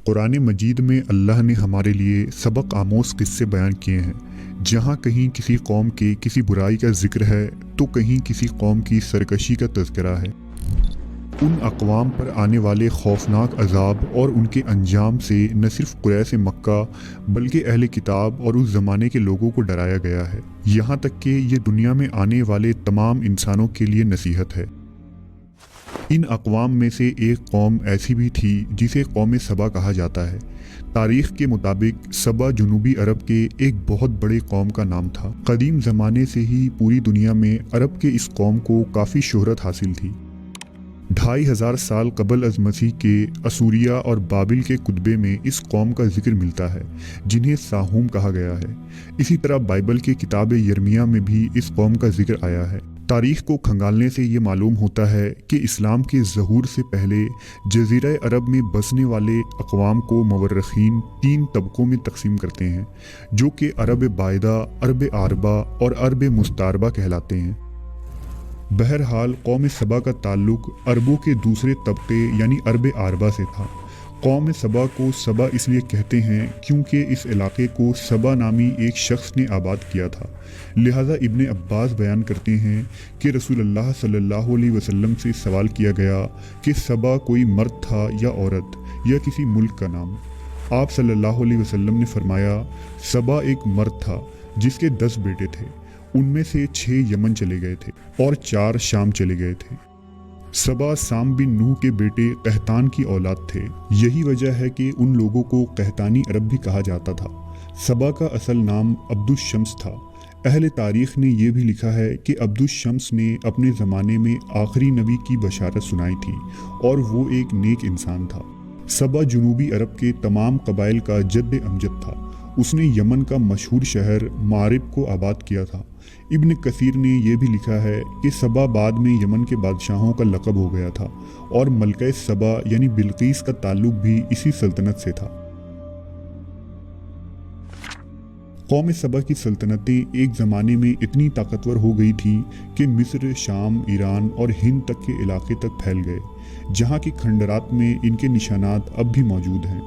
قرآن مجید میں اللہ نے ہمارے لیے سبق آموز قصے بیان کیے ہیں، جہاں کہیں کسی قوم کے کسی برائی کا ذکر ہے تو کہیں کسی قوم کی سرکشی کا تذکرہ ہے۔ ان اقوام پر آنے والے خوفناک عذاب اور ان کے انجام سے نہ صرف قریش مکہ بلکہ اہل کتاب اور اس زمانے کے لوگوں کو ڈرایا گیا ہے، یہاں تک کہ یہ دنیا میں آنے والے تمام انسانوں کے لیے نصیحت ہے۔ ان اقوام میں سے ایک قوم ایسی بھی تھی جسے قوم سبا کہا جاتا ہے۔ تاریخ کے مطابق سبا جنوبی عرب کے ایک بہت بڑے قوم کا نام تھا۔ قدیم زمانے سے ہی پوری دنیا میں عرب کے اس قوم کو کافی شہرت حاصل تھی۔ 2500 سال قبل از مسیح کے اسوریا اور بابل کے کتبے میں اس قوم کا ذکر ملتا ہے، جنہیں ساہوم کہا گیا ہے۔ اسی طرح بائبل کے کتاب یرمیہ میں بھی اس قوم کا ذکر آیا ہے۔ تاریخ کو کھنگالنے سے یہ معلوم ہوتا ہے کہ اسلام کے ظہور سے پہلے جزیرہ عرب میں بسنے والے اقوام کو مورخین 3 طبقوں میں تقسیم کرتے ہیں، جو کہ عرب بائدہ، عرب عاربہ اور عرب مستعربہ کہلاتے ہیں۔ بہرحال قوم سبا کا تعلق عربوں کے دوسرے طبقے یعنی عرب عاربہ سے تھا۔ قوم سبا کو سبا اس لیے کہتے ہیں کیونکہ اس علاقے کو سبا نامی ایک شخص نے آباد کیا تھا، لہٰذا ابن عباس بیان کرتے ہیں کہ رسول اللہ صلی اللہ علیہ وسلم سے سوال کیا گیا کہ سبا کوئی مرد تھا یا عورت یا کسی ملک کا نام؟ آپ صلی اللہ علیہ وسلم نے فرمایا، سبا ایک مرد تھا جس کے 10 بیٹے تھے، ان میں سے 6 یمن چلے گئے تھے اور 4 شام چلے گئے تھے۔ سبا سام بن نوح کے بیٹے قحطان کی اولاد تھے، یہی وجہ ہے کہ ان لوگوں کو قحطانی عرب بھی کہا جاتا تھا۔ سبا کا اصل نام عبد الشمس تھا۔ اہل تاریخ نے یہ بھی لکھا ہے کہ عبد الشمس نے اپنے زمانے میں آخری نبی کی بشارت سنائی تھی اور وہ ایک نیک انسان تھا۔ سبا جنوبی عرب کے تمام قبائل کا جد امجد تھا۔ اس نے یمن کا مشہور شہر مارب کو آباد کیا تھا۔ ابن کثیر نے یہ بھی لکھا ہے کہ سبا بعد میں یمن کے بادشاہوں کا لقب ہو گیا تھا اور ملکہ سبا یعنی بلقیس کا تعلق بھی اسی سلطنت سے تھا۔ قوم سبا کی سلطنتیں ایک زمانے میں اتنی طاقتور ہو گئی تھیں کہ مصر، شام، ایران اور ہند تک کے علاقے تک پھیل گئے، جہاں کے کھنڈرات میں ان کے نشانات اب بھی موجود ہیں۔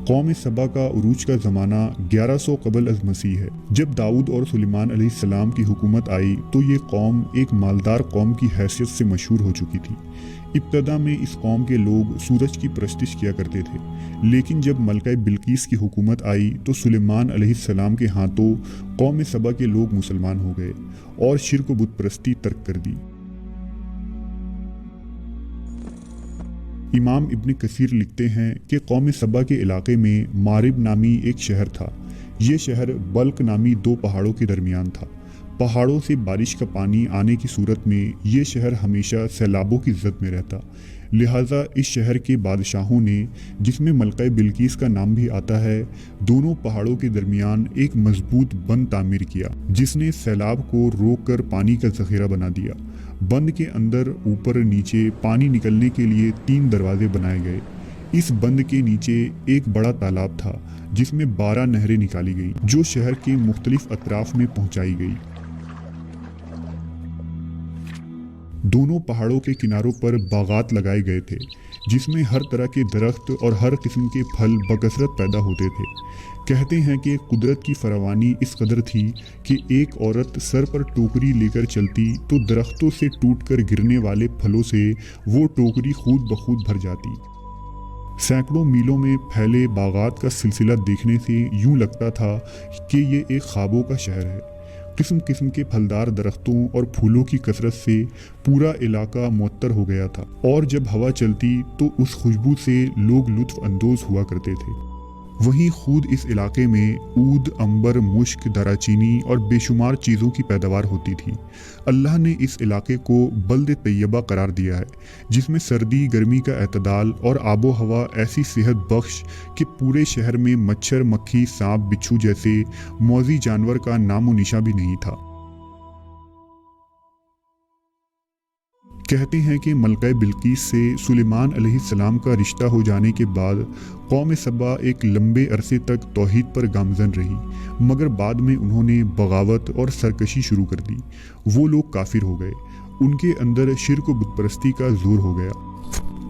قوم سبا کا عروج کا زمانہ 1100 قبل از مسیح ہے۔ جب داؤد اور سلیمان علیہ السلام کی حکومت آئی تو یہ قوم ایک مالدار قوم کی حیثیت سے مشہور ہو چکی تھی۔ ابتدا میں اس قوم کے لوگ سورج کی پرستش کیا کرتے تھے، لیکن جب ملکہ بلقیس کی حکومت آئی تو سلیمان علیہ السلام کے ہاتھوں قوم سبا کے لوگ مسلمان ہو گئے اور شرک و بت پرستی ترک کر دی۔ امام ابن کثیر لکھتے ہیں کہ قوم سبا کے علاقے میں مارب نامی ایک شہر تھا۔ یہ شہر بلق نامی 2 پہاڑوں کے درمیان تھا۔ پہاڑوں سے بارش کا پانی آنے کی صورت میں یہ شہر ہمیشہ سیلابوں کی زد میں رہتا، لہٰذا اس شہر کے بادشاہوں نے، جس میں ملکہ بلقیس کا نام بھی آتا ہے، دونوں پہاڑوں کے درمیان ایک مضبوط بند تعمیر کیا جس نے سیلاب کو روک کر پانی کا ذخیرہ بنا دیا۔ بند کے اندر اوپر نیچے پانی نکلنے کے لیے 3 دروازے بنائے گئے۔ اس بند کے نیچے ایک بڑا تالاب تھا جس میں 12 نہریں نکالی گئی جو شہر کے مختلف اطراف میں پہنچائی گئی۔ دونوں پہاڑوں کے کناروں پر باغات لگائے گئے تھے جس میں ہر طرح کے درخت اور ہر قسم کے پھل بکثرت پیدا ہوتے تھے۔ کہتے ہیں کہ قدرت کی فراوانی اس قدر تھی کہ ایک عورت سر پر ٹوکری لے کر چلتی تو درختوں سے ٹوٹ کر گرنے والے پھلوں سے وہ ٹوکری خود بخود بھر جاتی۔ سینکڑوں میلوں میں پھیلے باغات کا سلسلہ دیکھنے سے یوں لگتا تھا کہ یہ ایک خوابوں کا شہر ہے۔ قسم قسم کے پھلدار درختوں اور پھولوں کی کثرت سے پورا علاقہ معطر ہو گیا تھا، اور جب ہوا چلتی تو اس خوشبو سے لوگ لطف اندوز ہوا کرتے تھے۔ وہیں خود اس علاقے میں عود، عنبر، مشک، دارچینی اور بے شمار چیزوں کی پیداوار ہوتی تھی۔ اللہ نے اس علاقے کو بلد طیبہ قرار دیا ہے، جس میں سردی گرمی کا اعتدال اور آب و ہوا ایسی صحت بخش کہ پورے شہر میں مچھر، مکھی، سانپ، بچھو جیسے موذی جانور کا نام و نشان بھی نہیں تھا۔ کہتے ہیں کہ ملکہ بلقیس سے سلیمان علیہ السلام کا رشتہ ہو جانے کے بعد قوم سبا ایک لمبے عرصے تک توحید پر گامزن رہی، مگر بعد میں انہوں نے بغاوت اور سرکشی شروع کر دی۔ وہ لوگ کافر ہو گئے، ان کے اندر شرک و بت پرستی کا زور ہو گیا۔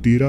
13